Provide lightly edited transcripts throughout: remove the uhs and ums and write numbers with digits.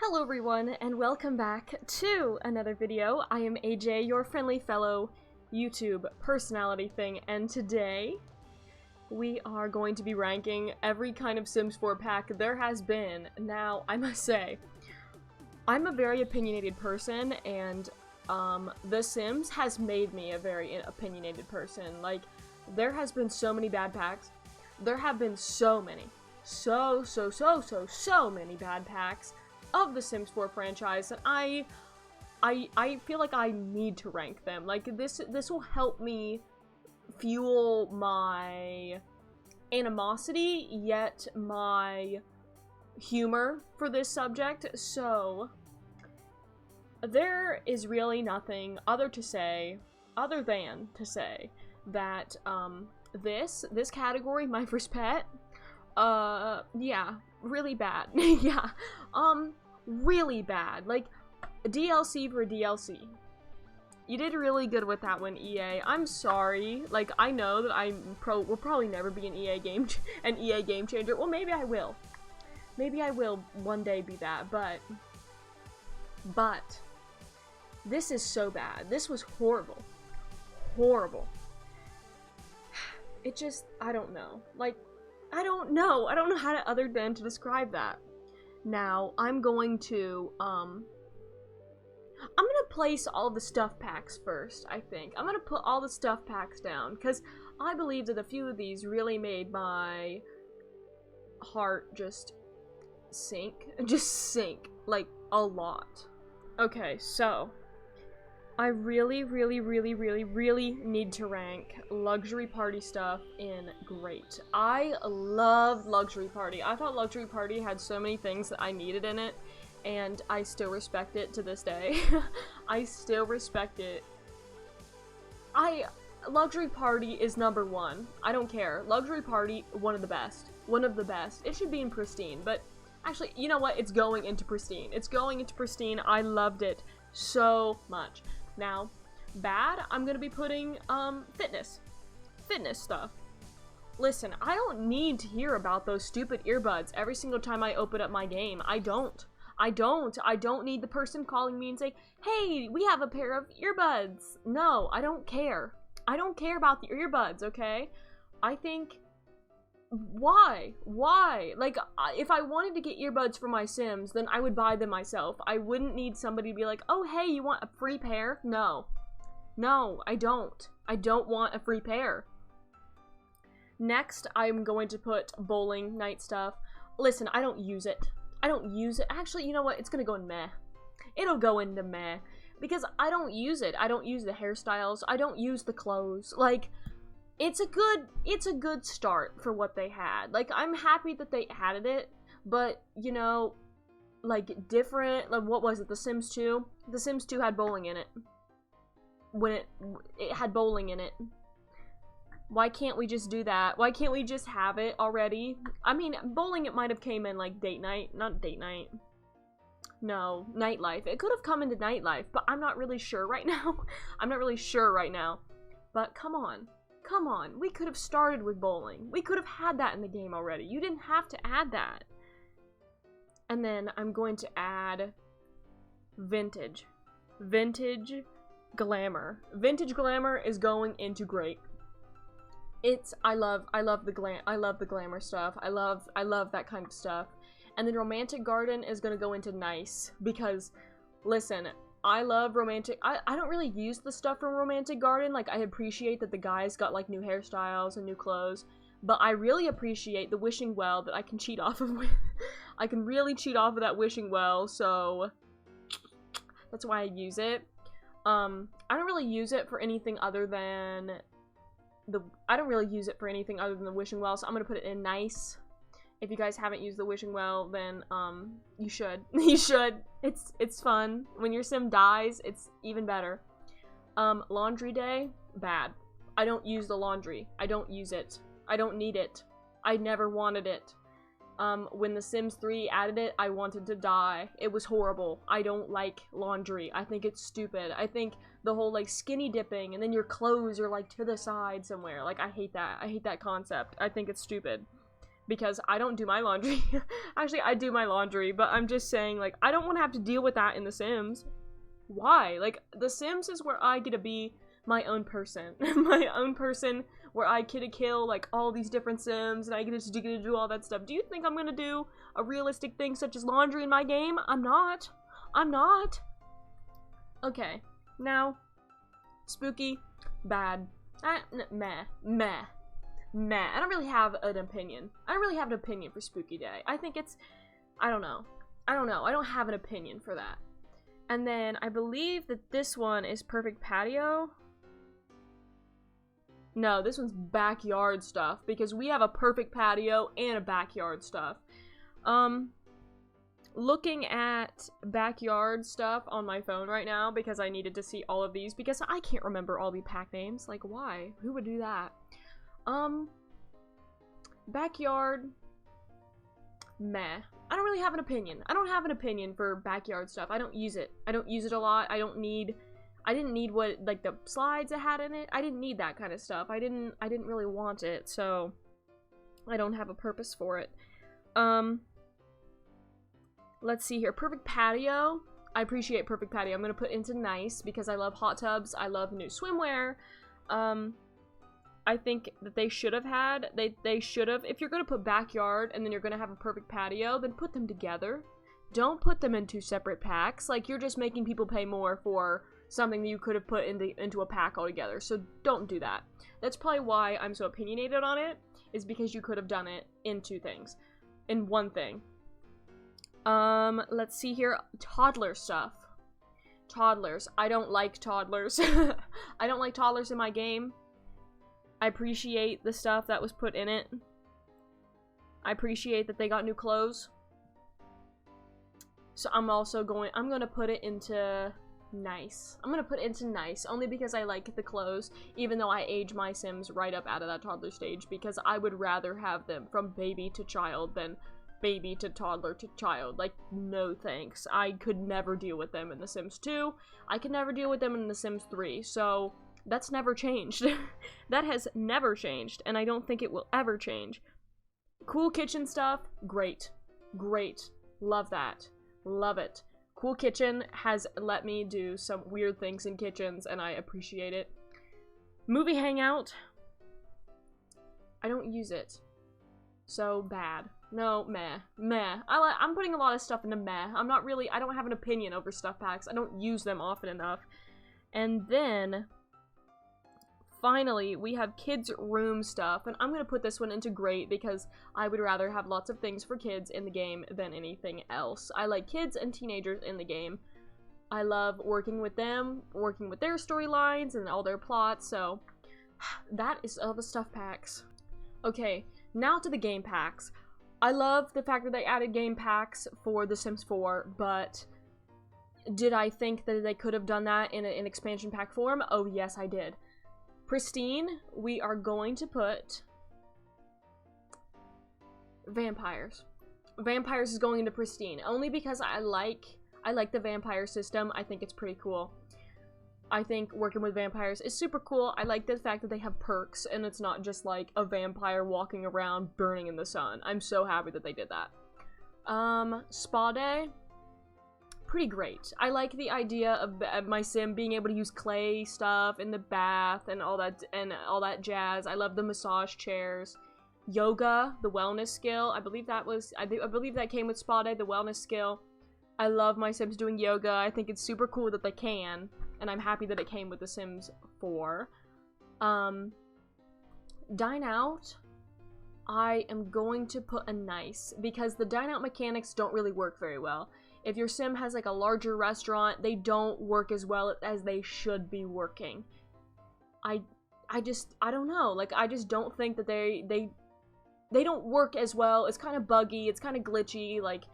Hello everyone, and welcome back to another video. I am AJ, your friendly fellow YouTube personality thing, and today we are going to be ranking every kind of Sims 4 pack there has been. Now, I must say, I'm a very opinionated person, and The Sims has made me a very opinionated person. Like, there has been so many bad packs. There have been so many. So many bad packs of the Sims 4 franchise, and I feel like I need to rank them. Like, this will help me fuel my animosity, yet my humor for this subject. So there is really nothing other than to say that this category, My First Pet, yeah, really bad. Yeah, really bad. Like, DLC for DLC. You did really good with that one, EA. I'm sorry. Like, I know that will probably never be an EA game changer. Well, maybe I will. Maybe I will one day be that, but this is so bad. This was horrible. Horrible. It just, I don't know. Like, I don't know how to other than to describe that. Now, I'm going to place all the stuff packs first, I think. I'm gonna put all the stuff packs down, because I believe that a few of these really made my heart just sink, like, a lot. Okay, so I really need to rank Luxury Party stuff in Great. I loved Luxury Party. I thought Luxury Party had so many things that I needed in it, and I still respect it to this day. I still respect it. Luxury Party is #1. I don't care. Luxury Party, one of the best. One of the best. It should be in Pristine, but actually, you know what? It's going into Pristine. It's going into Pristine. I loved it so much. Now, bad, I'm gonna be putting, fitness stuff. Listen, I don't need to hear about those stupid earbuds every single time I open up my game. I don't need the person calling me and saying, hey, we have a pair of earbuds. No, I don't care. I don't care about the earbuds, okay? I think, why? Like, if I wanted to get earbuds for my Sims, then I would buy them myself. I wouldn't need somebody to be like, oh, hey, you want a free pair? No, I don't. I don't want a free pair. Next, I'm going to put bowling night stuff. Listen, I don't use it. Actually, you know what? It's gonna go in meh. It'll go into meh. Because I don't use it. I don't use the hairstyles. I don't use the clothes. Like, it's a good start for what they had. Like, I'm happy that they added it, but, you know, like, different, like, what was it, The Sims 2? The Sims 2 had bowling in it. When it had bowling in it. Why can't we just do that? Why can't we just have it already? I mean, bowling, it might have came in, like, date night. Not date night. No, nightlife. It could have come into nightlife, but I'm not really sure right now. I'm not really sure right now. But come on. Come on, we could have started with bowling. We could have had that in the game already. You didn't have to add that. And then I'm going to add vintage. Vintage glamour. Vintage glamour is going into Great. I love the glamour stuff. I love that kind of stuff. And then romantic garden is gonna go into nice, because listen, I love romantic. I don't really use the stuff from Romantic Garden. Like, I appreciate that the guys got, like, new hairstyles and new clothes. But I really appreciate the wishing well that I can cheat off of with. I can really cheat off of that wishing well, so that's why I use it. I don't really use it for anything other than the wishing well, so I'm gonna put it in nice. If you guys haven't used the wishing well, then, you should. You should. It's fun. When your Sim dies, it's even better. Laundry day, bad. I don't use the laundry. I don't use it. I don't need it. I never wanted it. When The Sims 3 added it, I wanted to die. It was horrible. I don't like laundry. I think it's stupid. I think the whole, like, skinny dipping, and then your clothes are, like, to the side somewhere. Like, I hate that. I hate that concept. I think it's stupid. because I don't do my laundry. Actually, I do my laundry, but I'm just saying, like, I don't want to have to deal with that in The Sims. Why? Like, The Sims is where I get to be my own person. My own person, where I get to kill, like, all these different Sims, and I get to do all that stuff. Do you think I'm gonna do a realistic thing such as laundry in my game? I'm not. I'm not. Okay, now, spooky, bad, meh. I don't really have an opinion. I don't really have an opinion for Spooky Day. I think it's, I don't know. I don't have an opinion for that. And then I believe that this one is Perfect Patio. No, this one's backyard stuff, because we have a perfect patio and a backyard stuff. Looking at backyard stuff on my phone right now, because I needed to see all of these, because I can't remember all the pack names. Like, why? Who would do that? Backyard, meh. I don't really have an opinion. I don't have an opinion for backyard stuff. I don't use it. I don't use it a lot. I didn't need what, like, the slides it had in it. I didn't need that kind of stuff. I didn't really want it, so I don't have a purpose for it. Let's see here. Perfect Patio. I appreciate Perfect Patio. I'm gonna put into nice because I love hot tubs. I love new swimwear. I think that they should have had, they should have, if you're gonna put backyard and then you're gonna have a perfect patio, then put them together. Don't put them in two separate packs. Like, you're just making people pay more for something that you could have put into a pack altogether. So don't do that. That's probably why I'm so opinionated on it, is because you could have done it in two things. In one thing. Let's see here. Toddler stuff. Toddlers. I don't like toddlers. I don't like toddlers in my game. I appreciate the stuff that was put in it. I appreciate that they got new clothes. So I'm gonna put it into nice. I'm gonna put it into nice, only because I like the clothes, even though I age my Sims right up out of that toddler stage, because I would rather have them from baby to child than baby to toddler to child. Like, no thanks. I could never deal with them in The Sims 2. I could never deal with them in The Sims 3, so that's never changed. That has never changed, and I don't think it will ever change. Cool kitchen stuff, great. Great. Love that. Love it. Cool Kitchen has let me do some weird things in kitchens, and I appreciate it. Movie Hangout. I don't use it. So bad. No, meh. Meh. I'm putting a lot of stuff into meh. I don't have an opinion over stuff packs. I don't use them often enough. And then, finally, we have kids' room stuff, and I'm gonna put this one into great because I would rather have lots of things for kids in the game than anything else. I like kids and teenagers in the game. I love working with them, working with their storylines and all their plots, so that is all the stuff packs. Okay, now to the game packs. I love the fact that they added game packs for The Sims 4, but did I think that they could have done that in an expansion pack form? Oh yes, I did. Pristine, we are going to put vampires. Vampires is going into Pristine, only because I like the vampire system. I think it's pretty cool. I think working with vampires is super cool. I like the fact that they have perks, and it's not just like a vampire walking around burning in the sun. I'm so happy that they did that. Spa day. Pretty great. I like the idea of my sim being able to use clay stuff in the bath and all that jazz. I love the massage chairs. Yoga, the wellness skill. I believe that came with Spa Day, the wellness skill. I love my Sims doing yoga. I think it's super cool that they can, and I'm happy that it came with The Sims 4. Dine out. I am going to put a nice, because the dine out mechanics don't really work very well. If your sim has like a larger restaurant, they don't work as well as they should be working. I don't know. Like, I just don't think that they don't work as well. It's kind of buggy. It's kind of glitchy. Like,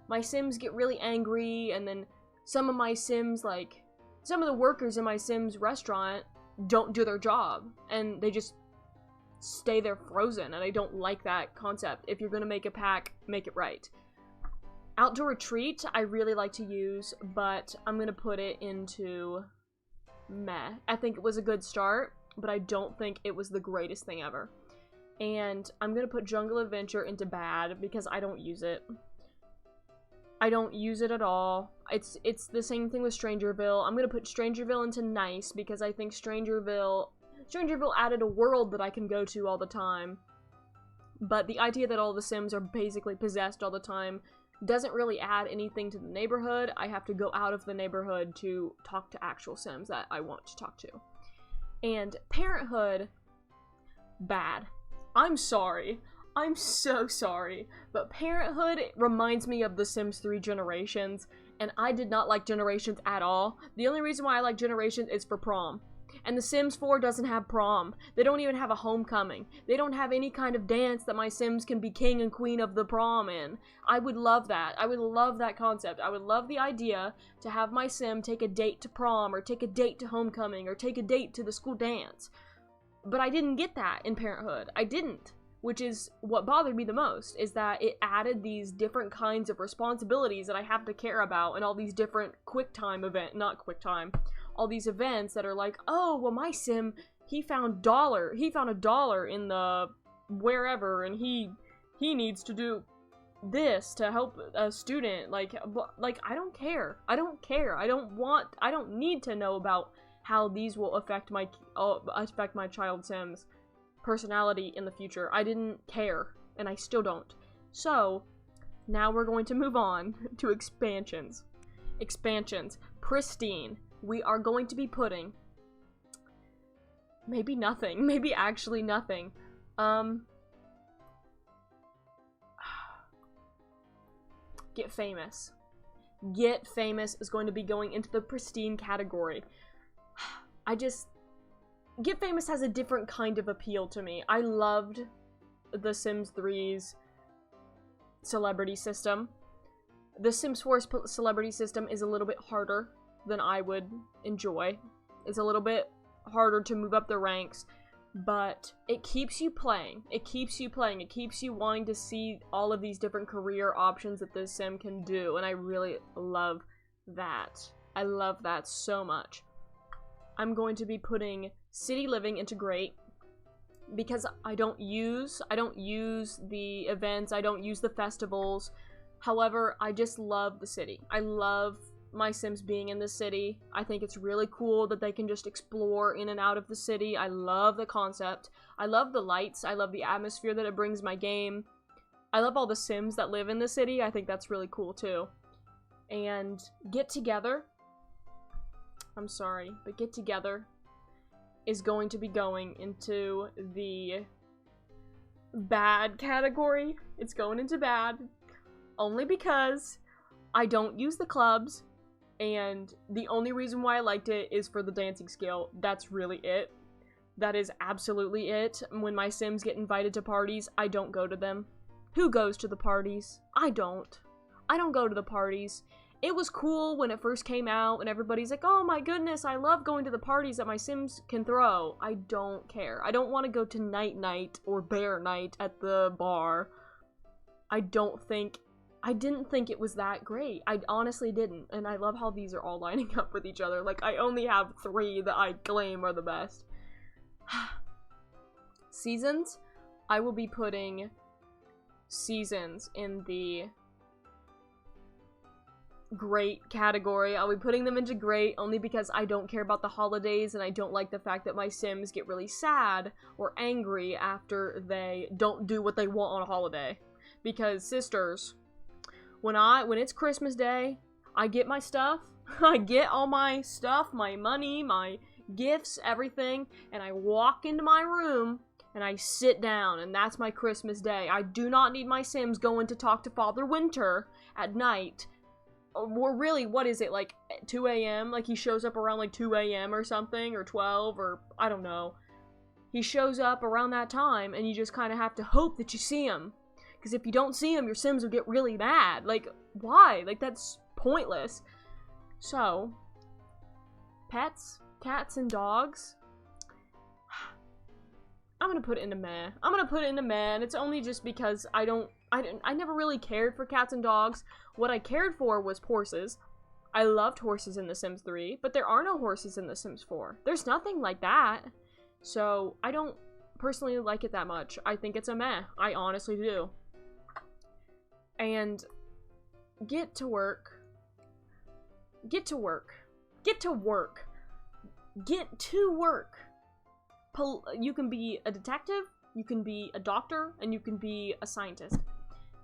my Sims get really angry, and then some of my Sims, like, some of the workers in my Sims restaurant don't do their job, and they just stay there frozen, and I don't like that concept. If you're gonna make a pack, make it right. Outdoor retreat, I really like to use, but I'm gonna put it into meh. I think it was a good start, but I don't think it was the greatest thing ever. And I'm gonna put Jungle Adventure into bad because I don't use it. I don't use it at all. It's the same thing with Strangerville. I'm gonna put Strangerville into nice because I think Strangerville added a world that I can go to all the time. But the idea that all the Sims are basically possessed all the time doesn't really add anything to the neighborhood. I have to go out of the neighborhood to talk to actual Sims that I want to talk to. And Parenthood, bad. I'm sorry. I'm so sorry. But Parenthood reminds me of The Sims 3 Generations, and I did not like Generations at all. The only reason why I like Generations is for prom. And The Sims 4 doesn't have prom. They don't even have a homecoming. They don't have any kind of dance that my Sims can be king and queen of the prom in. I would love that. I would love that concept. I would love the idea to have my Sim take a date to prom, or take a date to homecoming, or take a date to the school dance. But I didn't get that in Parenthood. I didn't. Which is what bothered me the most, is that it added these different kinds of responsibilities that I have to care about, and all these different all these events that are like, oh, well, my Sim, he found a dollar in the wherever, and he needs to do this to help a student. Like, I don't care. I don't care. I don't need to know about how these will affect my child Sim's personality in the future. I didn't care, and I still don't. So, now we're going to move on to expansions. Expansions. Pristine. We are going to be putting maybe nothing. Maybe actually nothing. Get Famous. Get Famous is going to be going into the pristine category. Get Famous has a different kind of appeal to me. I loved The Sims 3's celebrity system. The Sims 4's celebrity system is a little bit harder than I would enjoy. It's a little bit harder to move up the ranks, but it keeps you playing. It keeps you playing. It keeps you wanting to see all of these different career options that this Sim can do, and I really love that. I love that so much. I'm going to be putting City Living into great because I don't use the events, I don't use the festivals. However, I just love the city. I love my Sims being in the city. I think it's really cool that they can just explore in and out of the city. I love the concept. I love the lights. I love the atmosphere that it brings my game. I love all the Sims that live in the city. I think that's really cool too. And Get Together. I'm sorry, but Get Together is going to be going into the bad category. It's going into bad only because I don't use the clubs, and the only reason why I liked it is for the dancing skill. That's really it. That is absolutely it. When my Sims get invited to parties, I don't go to them. Who goes to the parties? I don't. I don't go to the parties. It was cool when it first came out, and everybody's like, oh my goodness, I love going to the parties that my Sims can throw. I don't care. I don't want to go to night night or bear night at the bar. I didn't think it was that great. I honestly didn't, and I love how these are all lining up with each other. Like, I only have 3 that I claim are the best. Seasons, I will be putting Seasons in the great category. I'll be putting them into great only because I don't care about the holidays, and I don't like the fact that my Sims get really sad or angry after they don't do what they want on a holiday. Because, sisters, when it's Christmas Day, I get my stuff. I get all my stuff, my money, my gifts, everything, and I walk into my room and I sit down, and that's my Christmas Day. I do not need my Sims going to talk to Father Winter at night. Or really, what is it, like 2 a.m.? Like, he shows up around like 2 a.m. or something, or 12, or I don't know. He shows up around that time, and you just kind of have to hope that you see him. Because if you don't see him, your Sims will get really mad. Like, why? Like, that's pointless. So, pets, cats, and dogs. I'm gonna put it into meh. I'm gonna put it into meh, and it's only just because I never really cared for cats and dogs. What I cared for was horses. I loved horses in The Sims 3, but there are no horses in The Sims 4. There's nothing like that. So, I don't personally like it that much. I think it's a meh. I honestly do. And get to work. Get to work. Get to work. Get to work. You can be a detective, you can be a doctor, and you can be a scientist.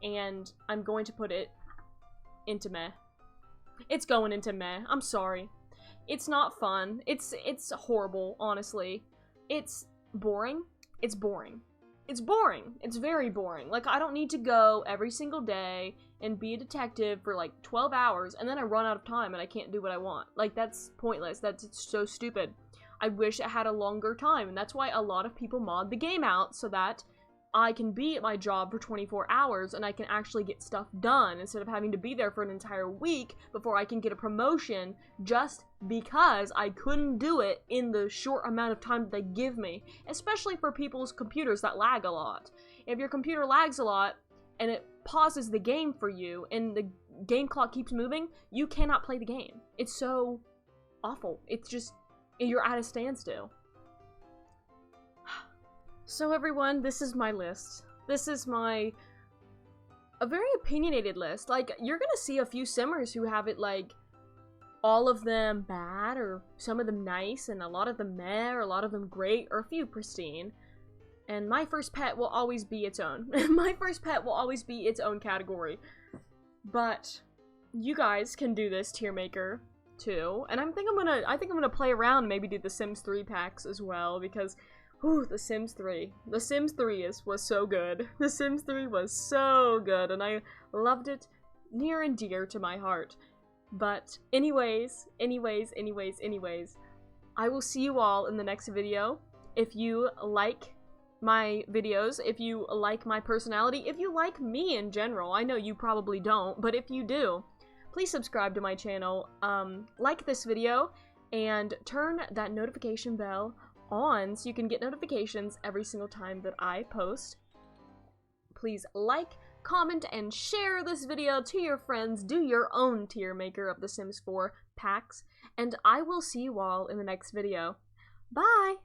And I'm going to put it into meh. It's going into meh. I'm sorry. It's not fun. It's horrible, honestly. It's boring. It's boring. It's boring. It's very boring. Like, I don't need to go every single day and be a detective for like 12 hours and then I run out of time and I can't do what I want. Like, that's pointless. That's so stupid. I wish it had a longer time, and that's why a lot of people mod the game out so that I can be at my job for 24 hours and I can actually get stuff done instead of having to be there for an entire week before I can get a promotion just because I couldn't do it in the short amount of time that they give me, especially for people's computers that lag a lot. If your computer lags a lot and it pauses the game for you and the game clock keeps moving, you cannot play the game. It's so awful. It's just, you're at a standstill. So everyone, this is my list. This is a very opinionated list. Like, you're gonna see a few simmers who have it like all of them bad, or some of them nice, and a lot of them meh, or a lot of them great, or a few pristine. And my first pet will always be its own. My first pet will always be its own category. But you guys can do this tier maker too. And I think I'm gonna play around and maybe do the Sims 3 packs as well, because ooh, The Sims 3. The Sims 3 was so good. The Sims 3 was so good, and I loved it near and dear to my heart. But anyways, I will see you all in the next video. If you like my videos, if you like my personality, if you like me in general, I know you probably don't, but if you do, please subscribe to my channel, like this video, and turn that notification bell on so you can get notifications every single time that I post. Please like, comment, and share this video to your friends. Do your own tier maker of The Sims 4 packs, and I will see you all in the next video. Bye!